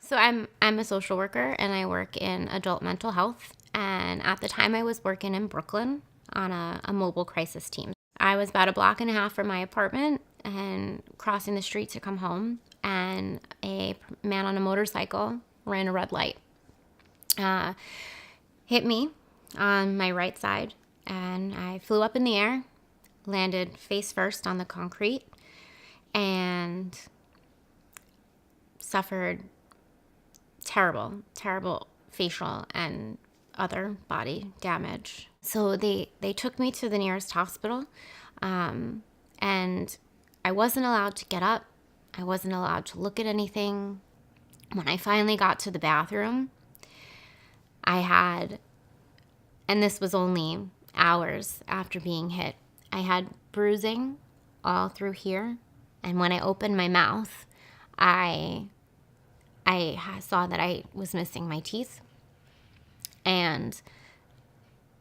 So I'm a social worker and I work in adult mental health. And at the time I was working in Brooklyn on a mobile crisis team. I was about a block and a half from my apartment and crossing the street to come home, and a man on a motorcycle ran a red light, hit me on my right side, and I flew up in the air, landed face first on the concrete, and suffered terrible, terrible facial and other body damage. So they took me to the nearest hospital, and I wasn't allowed to get up. I wasn't allowed to look at anything. When I finally got to the bathroom, and this was only hours after being hit, I had bruising all through here. And when I opened my mouth, I saw that I was missing my teeth. And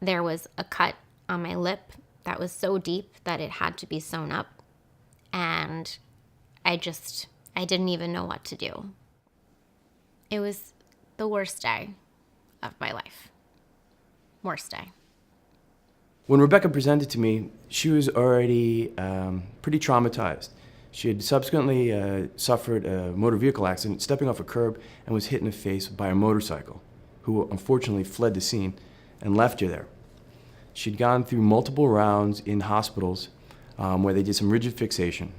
there was a cut on my lip that was so deep that it had to be sewn up. And I didn't even know what to do. It was the worst day of my life. Worst day. When Rebecca presented to me, she was already pretty traumatized. She had subsequently suffered a motor vehicle accident, stepping off a curb, and was hit in the face by a motorcycle, who unfortunately fled the scene and left her there. She'd gone through multiple rounds in hospitals where they did some rigid fixation.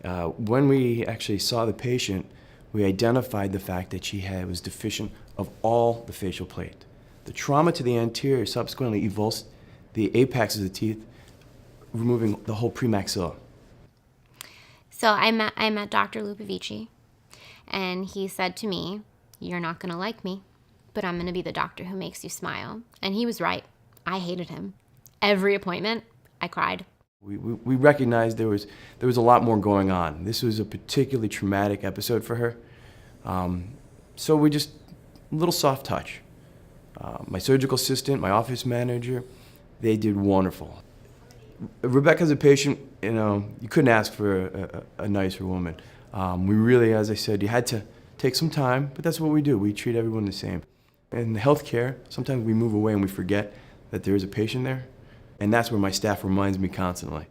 When we actually saw the patient, we identified the fact that she was deficient of all the facial plate. The trauma to the anterior subsequently evulsed the apex of the teeth, removing the whole premaxilla. So I met Dr. Lupovici, and he said to me, "You're not going to like me, but I'm going to be the doctor who makes you smile." And he was right. I hated him. Every appointment, I cried. We recognized there was a lot more going on. This was a particularly traumatic episode for her. So we just, a little soft touch. My surgical assistant, my office manager, they did wonderful. Rebecca's a patient, you couldn't ask for a nicer woman. We really, as I said, you had to take some time, but that's what we do. We treat everyone the same. In healthcare, sometimes we move away and we forget that there is a patient there, and that's where my staff reminds me constantly.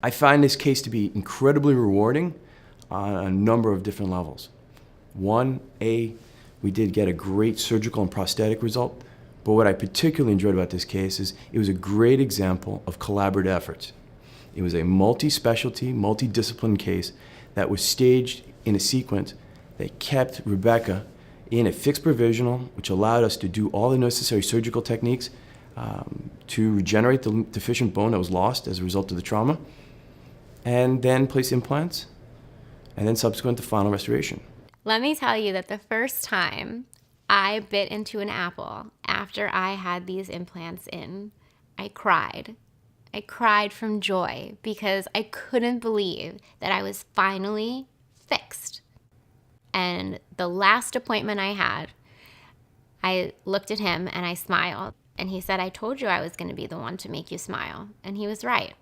I find this case to be incredibly rewarding on a number of different levels. One, we did get a great surgical and prosthetic result, but what I particularly enjoyed about this case is it was a great example of collaborative efforts. It was a multi-specialty, multi-discipline case that was staged in a sequence that kept Rebecca in a fixed provisional, which allowed us to do all the necessary surgical techniques to regenerate the deficient bone that was lost as a result of the trauma, and then place implants, and then subsequent to final restoration. Let me tell you that the first time I bit into an apple after I had these implants in, I cried. I cried from joy because I couldn't believe that I was finally fixed. And the last appointment I had, I looked at him and I smiled. And he said, "I told you I was going to be the one to make you smile." And he was right.